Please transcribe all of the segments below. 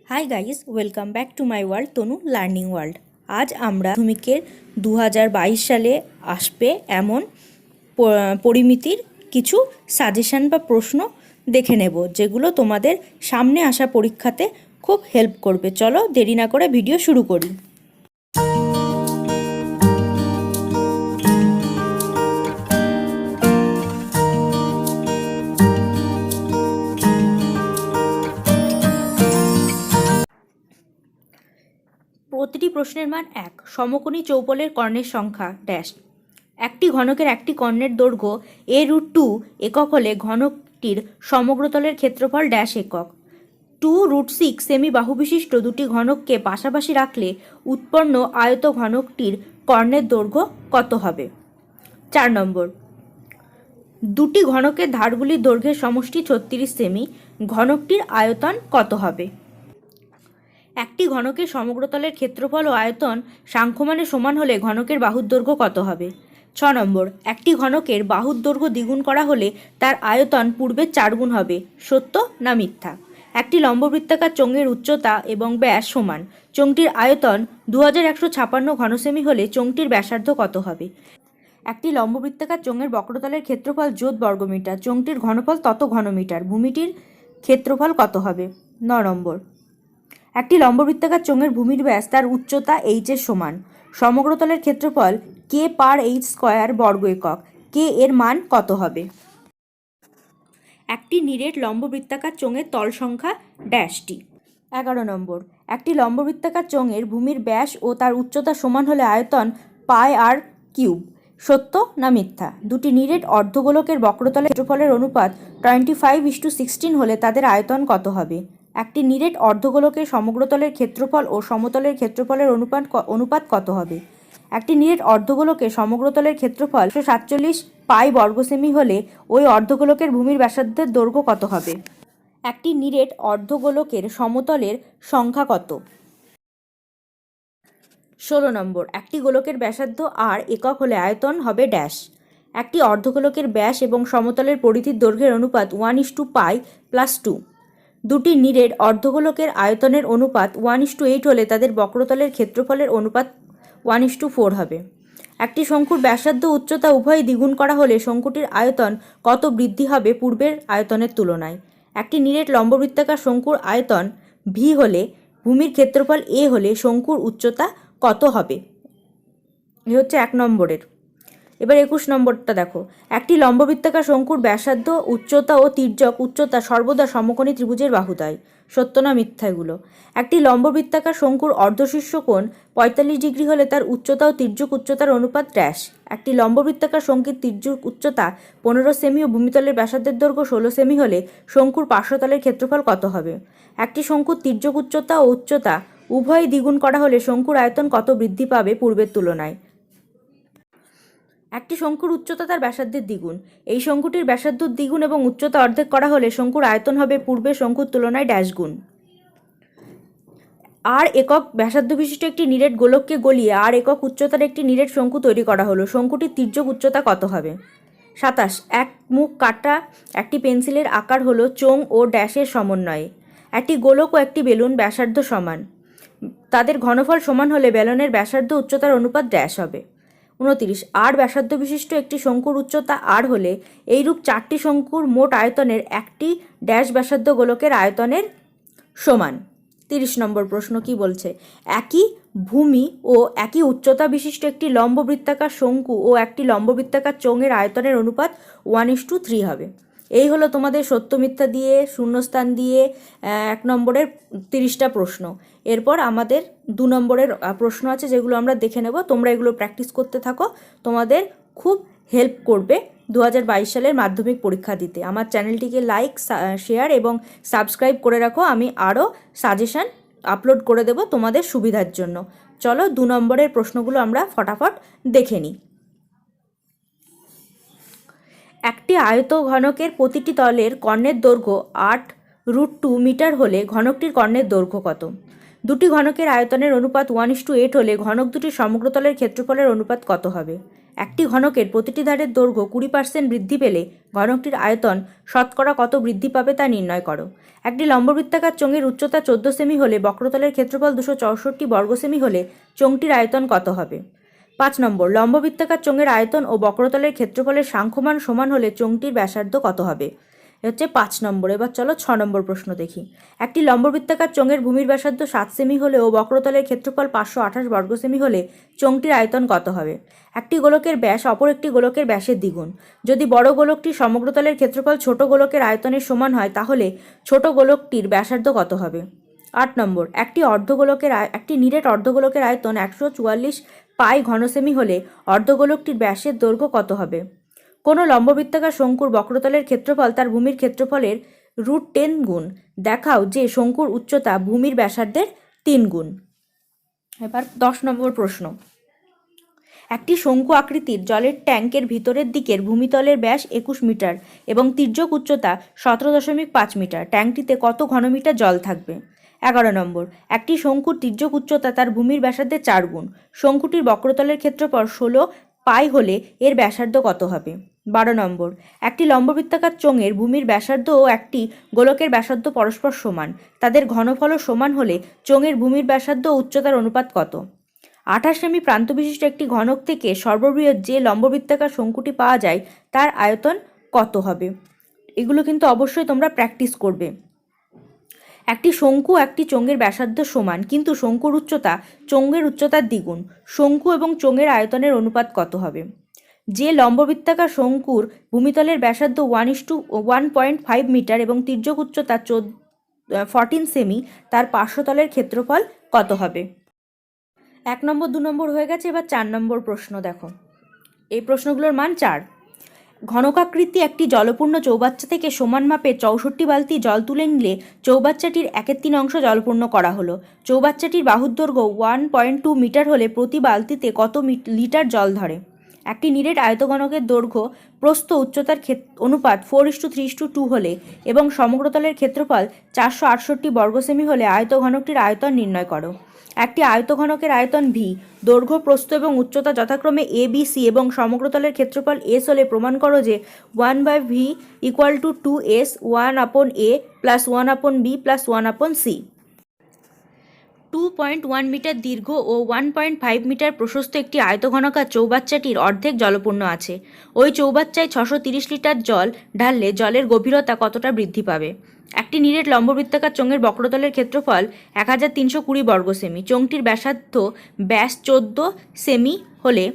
Hi guys, welcome back to my world Tanu learning world. আজ আমরা মাধ্যমিকের 2022 সালে আসবে এমন পরিমিতির কিছু সাজেশন বা প্রশ্ন দেখে নেব, যেগুলো তোমাদের সামনে আসা পরীক্ষাতে খুব হেল্প করবে। চলো দেরি না করে ভিডিও শুরু করি। প্রতিটি প্রশ্নের মান 1। সমকোণী চৌপলের কর্ণের সংখ্যা ড্যাশ। একটি ঘনকের একটি কর্ণের দৈর্ঘ্য a√2 একক হলে ঘনকটির সমগ্রতলের ক্ষেত্রফল ড্যাশ একক। 2√6 সেমি বাহুবিশিষ্ট দুটি ঘনককে পাশাপাশি রাখলে উৎপন্ন আয়ত ঘনকটির কর্ণের দৈর্ঘ্য কত হবে? 4 নম্বর, দুটি ঘনকের ধারগুলির দৈর্ঘ্যের সমষ্টি 36 সেমি, ঘনকটির আয়তন কত হবে? একটি ঘনকের সমগ্রতলের ক্ষেত্রফল ও আয়তন সাংখ্যমানে সমান হলে ঘনকের বাহুর দৈর্ঘ্য কত হবে? 6 নম্বর, একটি ঘনকের বাহুর দৈর্ঘ্য দ্বিগুণ করা হলে তার আয়তন পূর্বের 4 গুণ হবে। সত্য না মিথ্যা? একটি লম্ববৃত্তাকার চোঙের উচ্চতা এবং ব্যাস সমান। চোঙটির আয়তন 2156 ঘনসেমি হলে চোঙটির ব্যাসার্ধ কত হবে? একটি লম্ববৃত্তাকার চোঙের বক্রতলের ক্ষেত্রফল যত বর্গমিটার, চোঙটির ঘনফল তত ঘনমিটার, ভূমিটির ক্ষেত্রফল কত হবে? 9 নম্বর, একটি লম্ববৃত্তাকার চোঙের ভূমির ব্যাস তার উচ্চতা h এর সমান। সমগ্রতলের ক্ষেত্রফল k/h² বর্গ একক, k এর মান কত হবে? একটি নিরেট লম্ববৃত্তাকার চোঙের তল সংখ্যা ড্যাশটি। 11 নম্বর, একটি লম্ববৃত্তাকার চোঙের ভূমির ব্যাস ও তার উচ্চতা সমান হলে আয়তন πr3। সত্য না মিথ্যা? দুটি নিরেট অর্ধগোলকের বক্রতলের ক্ষেত্রফলের অনুপাত 25:16 হলে তাদের আয়তন কত হবে? একটি নিরেট অর্ধগোলকের সমগ্রতলের ক্ষেত্রফল ও সমতলের ক্ষেত্রফলের অনুপাত কত হবে? একটি নিরেট অর্ধগোলকের সমগ্রতলের ক্ষেত্রফল 147 পাই বর্গসেমি হলে ওই অর্ধগোলকের ভূমির ব্যাসার্ধের দৈর্ঘ্য কত হবে? একটি নিরেট অর্ধগোলকের সমতলের সংখ্যা কত? 16 নম্বর, একটি গোলকের ব্যাসার্ধ r একক হলে আয়তন হবে ড্যাশ। একটি অর্ধগোলকের ব্যাস এবং সমতলের পরিধির দৈর্ঘ্যের অনুপাত 1:π+2। দুটি নিরেট অর্ধগোলকের আয়তনের অনুপাত 1:8 হলে তাদের বক্রতলের ক্ষেত্রফলের অনুপাত 1:4 হবে। একটি শঙ্কুর ব্যাসার্ধ উচ্চতা উভয়ই দ্বিগুণ করা হলে শঙ্কুটির আয়তন কত বৃদ্ধি হবে পূর্বের আয়তনের তুলনায়? একটি নিরেট লম্ববৃত্তাকার শঙ্কুর আয়তন v হলে ভূমির ক্ষেত্রফল a হলে শঙ্কুর উচ্চতা কত হবে? এ হচ্ছে 1 নম্বরের। এবার 21 নম্বরটা দেখো। একটি লম্ববৃত্তাকার শঙ্কুর ব্যাসার্ধ উচ্চতা ও তির্যক উচ্চতা সর্বদা সমকোণী ত্রিভুজের বাহুদ্বয়। সত্য না মিথ্যা এগুলো? একটি লম্ববৃত্তাকার শঙ্কুর অর্ধশীর্ষ কোণ 45 ডিগ্রি হলে তার উচ্চতা ও তির্যক উচ্চতার অনুপাত ড্যাশ। একটি লম্ববৃত্তাকার শঙ্কুর তির্যক উচ্চতা 15 সেমি ও ভূমিতলের ব্যাসার্ধের দৈর্ঘ্য 16 সেমি হলে শঙ্কুর পার্শ্বতলের ক্ষেত্রফল কত হবে? একটি শঙ্কুর তির্যক উচ্চতা ও উচ্চতা উভয়ই দ্বিগুণ করা হলে শঙ্কুর আয়তন কত বৃদ্ধি পাবে পূর্বের তুলনায়? একটি শঙ্কুর উচ্চতা তার ব্যাসার্ধের দ্বিগুণ। এই শঙ্কুটির ব্যাসার্ধ দ্বিগুণ এবং উচ্চতা অর্ধেক করা হলে শঙ্কুর আয়তন হবে পূর্বের শঙ্কুর তুলনায় ড্যাশ গুণ। r একক ব্যাসার্ধ বিশিষ্ট একটি নিরেট গোলককে গলিয়ে r একক উচ্চতার একটি নিরেট শঙ্কু তৈরি করা হলো। শঙ্কুটির তির্যক উচ্চতা কত হবে? 27। এক মুখ কাটা একটি পেন্সিলের আকার হলো চোঙ ও ড্যাশের সমন্বয়ে। একটি গোলক ও একটি বেলুন ব্যাসার্ধ সমান, তাদের ঘনফল সমান হলে বেলনের ব্যাসার্ধ উচ্চতার অনুপাত ড্যাশ হবে। 29। r ব্যাসার্ধ বিশিষ্ট একটি শঙ্কুর উচ্চতা r হলে এইরূপ 4টি শঙ্কুর মোট আয়তনের একটি ড্যাশ ব্যাসার্ধ গোলকের আয়তনের সমান। 30 নম্বর প্রশ্ন কি বলছে? একই ভূমি ও একই উচ্চতা বিশিষ্ট একটি লম্ববৃত্তাকার শঙ্কু ও একটি লম্ববৃত্তাকার চোঙের আয়তনের অনুপাত 1:3 হবে। এই হলো তোমাদের সত্য মিথ্যা দিয়ে শূন্যস্থান দিয়ে 1 নম্বরের 30টা প্রশ্ন। এরপর আমাদের 2 নম্বরের প্রশ্ন আছে, যেগুলো আমরা দেখে নেব। তোমরা এগুলো প্র্যাকটিস করতে থাকো, তোমাদের খুব হেল্প করবে 2022 সালের মাধ্যমিক পরীক্ষা দিতে। আমার চ্যানেলটিকে লাইক, শেয়ার এবং সাবস্ক্রাইব করে রাখো। আমি আরও সাজেশান আপলোড করে দেব তোমাদের সুবিধার জন্য। চলো 2 নম্বরের প্রশ্নগুলো আমরা ফটাফট দেখে নিই। একটি আয়ত ঘনকের প্রতিটি তলের কর্ণের দৈর্ঘ্য 8√2 মিটার হলে ঘনকটির কর্ণের দৈর্ঘ্য কত? দুটি ঘনকের আয়তনের অনুপাত 1:8 হলে ঘনক দুটির সমগ্রতলের ক্ষেত্রফলের অনুপাত কত হবে? একটি ঘনকের প্রতিটি ধারের দৈর্ঘ্য 20% বৃদ্ধি পেলে ঘনকটির আয়তন শতকরা কত বৃদ্ধি পাবে তা নির্ণয় করো। একটি লম্ববৃত্তাকার চোঙের উচ্চতা 14 সেমি হলে বক্রতলের ক্ষেত্রফল 264 বর্গ সেমি হলে চোঙটির আয়তন কত হবে? 5 নম্বর, লম্ববৃত্তাকার চোঙের আয়তন ও বক্রতলের ক্ষেত্রফলের সাংখ্যমান সমান হলে চোঙটির ব্যাসার্ধ কত হবে? হচ্ছে 5 নম্বর। এবার চলো 6 নম্বর প্রশ্ন দেখি। একটি লম্ববৃত্তাকার চোঙের ভূমির ব্যাসার্ধ 7 সেমি হলে ও বক্রতলের ক্ষেত্রফল 528 বর্গ সেমি হলে চোঙটির আয়তন কত হবে? একটি গোলকের ব্যাস অপর একটি গোলকের ব্যাসের দ্বিগুণ। যদি বড় গোলকটি সমগ্রতলের ক্ষেত্রফল ছোট গোলকের আয়তনের সমান হয় তাহলে ছোট গোলকটির ব্যাসার্ধ কত হবে? 8 নম্বর, একটি নিরেট অর্ধগোলকের আয়তন 144 পাই ঘন সেমি হলে অর্ধগোলকটির ব্যাসের দৈর্ঘ্য কত হবে? কোনো লম্ববৃত্তাকার শঙ্কুর বক্রতলের ক্ষেত্রফল তার ভূমির ক্ষেত্রফলের √10 গুণ। দেখাও যে শঙ্কুর উচ্চতা ভূমির ব্যাসার্ধের 3 গুণ। এবার 10 নম্বর প্রশ্ন। একটি শঙ্কু আকৃতির জলের ট্যাঙ্কের ভিতরের দিকের ভূমিতলের ব্যাস 21 মিটার এবং তির্যক উচ্চতা 17.5 মিটার। ট্যাঙ্কটিতে কত ঘনমিটার জল থাকবে? 11 নম্বর, একটি শঙ্কুর তির্যক উচ্চতা তার ভূমির ব্যাসার্ধের 4 গুণ। শঙ্কুটির বক্রতলের ক্ষেত্রফল 16 পাই হলে এর ব্যাসার্ধ কত হবে? 12 নম্বর, একটি লম্ববৃত্তাকার চোঙের ভূমির ব্যাসার্ধ ও একটি গোলকের ব্যাসার্ধ পরস্পর সমান। তাদের ঘনফলও সমান হলে চোঙের ভূমির ব্যাসার্ধ ও উচ্চতার অনুপাত কত? 28 সেমি প্রান্ত বিশিষ্ট একটি ঘনক থেকে সর্ববৃহৎ যে লম্ববৃত্তাকার শঙ্কুটি পাওয়া যায় তার আয়তন কত হবে? এগুলো কিন্তু অবশ্যই তোমরা প্র্যাকটিস করবে। একটি শঙ্কু একটি চোঙের ব্যাসার্ধ সমান, কিন্তু শঙ্কুর উচ্চতা চোঙের উচ্চতার দ্বিগুণ। শঙ্কু এবং চোঙের আয়তনের অনুপাত কত হবে? যে লম্ববৃত্তাকার শঙ্কুর ভূমিতলের ব্যাসার্ধ 1:1.5 মিটার এবং তির্যক উচ্চতা 14 সেমি তার পার্শ্বতলের ক্ষেত্রফল কত হবে? 1 নম্বর 2 নম্বর হয়ে গেছে। এবার 4 নম্বর প্রশ্ন দেখো। এই প্রশ্নগুলোর মান 4। ঘনকাকৃতি একটি জলপূর্ণ চৌবাচ্চা থেকে সমান মাপের 64 বালতি জল তুলে নিলে চৌবাচ্চাটির 1/3 অংশ জলপূর্ণ করা হলো। চৌবাচ্চাটির বাহুর দৈর্ঘ্য 1.2 মিটার হলে প্রতি বালতিতে কত লিটার জল ধরে? একটি নিরেট আয়তঘনকের দৈর্ঘ্য প্রস্থ উচ্চতার অনুপাত 4:3:2 হলে এবং সমগ্রতলের ক্ষেত্রফল 468 বর্গ সেমি হলে আয়তঘনকটির আয়তন নির্ণয় করো। একটি আয়তঘনকের আয়তন ভি, দৈর্ঘ্য প্রস্থ এবং উচ্চতা যথাক্রমে এ বি সি এবং সমগ্রতলের ক্ষেত্রফল এস হলে প্রমাণ করো যে 1/v = 2s 1/a + 1/b + 1/c। 2.1 metre দীর্ঘ ও 1.5 মিটার প্রশস্ত একটি আয়তঘনকার চৌবাচ্চাটির অর্ধেক জলপূর্ণ আছে। ওই চৌবাচ্চায় 630 লিটার জল ঢাললে জলের গভীরতা কতটা বৃদ্ধি পাবে? একটি নিরেট লম্ববৃত্তাকার চোঙের বক্রতলের ক্ষেত্রফল 1320 বর্গ সেমি। চোঙটির ব্যাস 14 সেমি হলে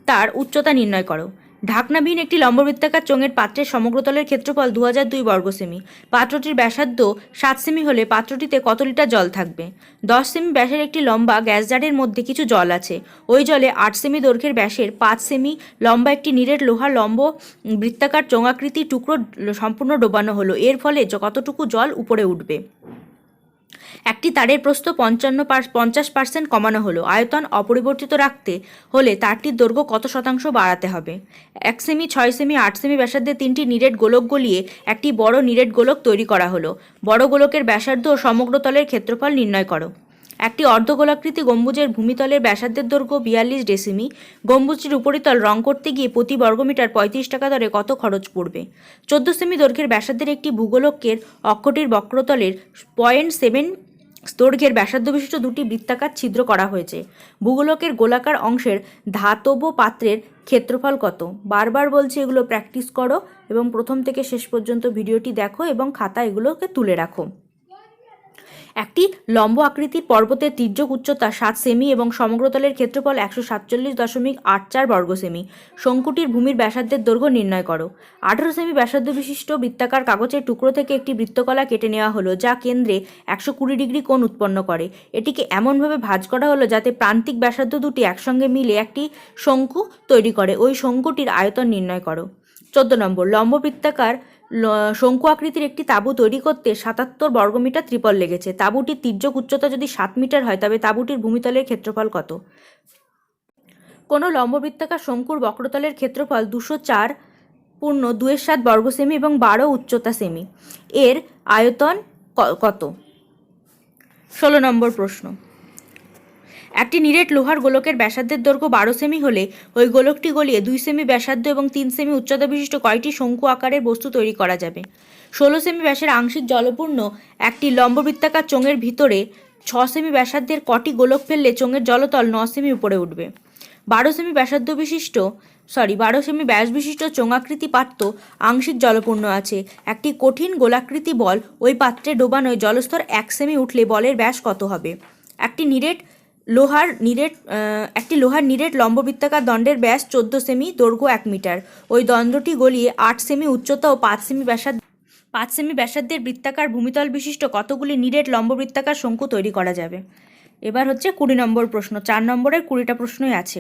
তার উচ্চতা নির্ণয় করো। ঢাকনাবিহীন একটি লম্ববৃত্তাকার চোঙের পাত্রের সমগ্রতলের ক্ষেত্রফল 2002 বর্গ সেমি। পাত্রটির ব্যাসার্ধ 7 সেমি হলে পাত্রটিতে কত লিটার জল থাকবে? 10 সেমি ব্যাসের একটি লম্বা গ্যাস জারের মধ্যে কিছু জল আছে। ওই জলে 8 সেমি দৈর্ঘ্যের ব্যাসের 5 সেমি লম্বা একটি নিরেট লোহার লম্ব বৃত্তাকার চোঙাকৃতি টুকরো সম্পূর্ণ ডোবানো হলো। এর ফলে কতটুকু জল উপরে উঠবে? একটি তারের প্রস্থ 50% কমানো হলো। আয়তন অপরিবর্তিত রাখতে হলে তারটির দৈর্ঘ্য কত শতাংশ বাড়াতে হবে? 1 সেমি, 6 সেমি, 8 সেমি ব্যাসার্ধে 3টি নিরেট গোলক গলিয়ে একটি বড় নিরেট গোলক তৈরি করা হলো। বড় গোলকের ব্যাসার্ধ ও সমগ্রতলের ক্ষেত্রফল নির্ণয় করো। একটি অর্ধগোলাকৃতি গম্বুজের ভূমিতলের ব্যাসার্ধের দৈর্ঘ্য 42 ডেসিমি। গম্বুজটির উপরিতল রং করতে গিয়ে প্রতি বর্গমিটার 35 টাকা দরে কত খরচ পড়বে? 14 সেমি দৈর্ঘ্যের ব্যাসার্ধের একটি ভূগোলকের অক্ষটির বক্রতলের 0.7 দৈর্ঘ্যের ব্যাসার্ধ বিশিষ্ট দুটি বৃত্তাকার ছিদ্র করা হয়েছে। ভূগোলকের গোলাকার অংশের ধাতব পাত্রের ক্ষেত্রফল কত? বারবার বলছি এগুলো প্র্যাকটিস করো এবং প্রথম থেকে শেষ পর্যন্ত ভিডিওটি দেখো এবং খাতা এগুলোকে তুলে রাখো। একটি লম্ব আকৃতির পর্বতের তির্যক উচ্চতা 7 সেমি এবং সমগ্রতলের ক্ষেত্রফল 147.84 বর্গ সেমি। শঙ্কুটির ভূমির ব্যাসার্ধের দৈর্ঘ্য নির্ণয় করো। 18 সেমি ব্যাসার্ধ বিশিষ্ট বৃত্তাকার কাগজের টুকরো থেকে একটি বৃত্তকলা কেটে নেওয়া হলো যা কেন্দ্রে 120 ডিগ্রি কোণ উৎপন্ন করে। এটিকে এমনভাবে ভাঁজ করা হলো যাতে প্রান্তিক ব্যাসার্ধ দুটি একসঙ্গে মিলে একটি শঙ্কু তৈরি করে। ওই শঙ্কুটির আয়তন নির্ণয় করো। 14 নম্বর, লম্ব বৃত্তাকার শঙ্কু আকৃতির একটি তাঁবু তৈরি করতে 77 বর্গমিটার ত্রিপল লেগেছে। তাঁবুটির তির্যক উচ্চতা যদি 7 মিটার হয় তবে তাঁবুটির ভূমিতলের ক্ষেত্রফল কত? কোনো লম্ববৃত্তাকার শঙ্কুর বক্রতলের ক্ষেত্রফল 204.27 বর্গ সেমি এবং 12 উচ্চতা সেমি। এর আয়তন কত? 16 নম্বর প্রশ্ন। একটি নিরেট লোহার গোলকের ব্যাসার্ধের দৈর্ঘ্য 12 সেমি হলে ওই গোলকটি গলিয়ে 2 সেমি ব্যাসার্ধ এবং 3 সেমি উচ্চতা বিশিষ্ট কয়টি শঙ্কু আকারের বস্তু তৈরি করা যাবে? 16 সেমি ব্যাসের আংশিক জলপূর্ণ একটি লম্ববৃত্তাকার চোঙের ভিতরে 6 সেমি ব্যাসার্ধের কটি গোলক ফেললে চোঙের জলতল 9 সেমি উপরে উঠবে? 12 সেমি ব্যাস বিশিষ্ট চোঙাকৃতি পাত্র আংশিক জলপূর্ণ আছে। একটি কঠিন গোলাকৃতি বল ওই পাত্রে ডোবানোয় জলস্তর 1 সেমি উঠলে বলের ব্যাস কত হবে? একটি লোহার নিরেট লম্ববৃত্তাকার দণ্ডের ব্যাস 14 সেমি, দৈর্ঘ্য 1 মিটার। ওই দণ্ডটি গলিয়ে 8 সেমি উচ্চতা ও 5 সেমি ব্যাসার্ধের বৃত্তাকার ভূমিতল বিশিষ্ট কতগুলি নিরেট লম্ববৃত্তাকার শঙ্কু তৈরি করা যাবে? এবার হচ্ছে 20 নম্বর প্রশ্ন। 4 নম্বরের 20টা প্রশ্নই আছে।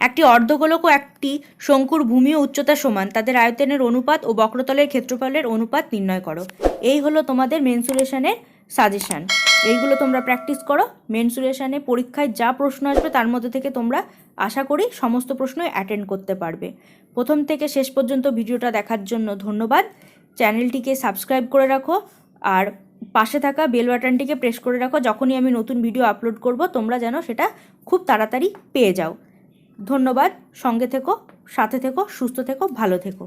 একটি অর্ধগোলক ও একটি শঙ্কুর ভূমি ও উচ্চতা সমান, তাদের আয়তনের অনুপাত ও বক্রতলের ক্ষেত্রফলের অনুপাত নির্ণয় করো। এই হলো তোমাদের মেন্সুরেশনের সাজেশান। এইগুলো তোমরা প্র্যাকটিস করো। মেন্সুরেশনে পরীক্ষায় যা প্রশ্ন আসবে তার মধ্যে থেকে তোমরা আশা করি সমস্ত প্রশ্নই অ্যাটেন্ড করতে পারবে। প্রথম থেকে শেষ পর্যন্ত ভিডিওটা দেখার জন্য ধন্যবাদ। চ্যানেলটিকে সাবস্ক্রাইব করে রাখো আর পাশে থাকা বেল বাটনটিকে প্রেস করে রাখো। যখনই আমি নতুন ভিডিও আপলোড করব তোমরা যেন সেটা খুব তাড়াতাড়ি পেয়ে যাও। ধন্যবাদ। সঙ্গে থেকো, সাথে থেকো, সুস্থ থেকো, ভালো থেকো।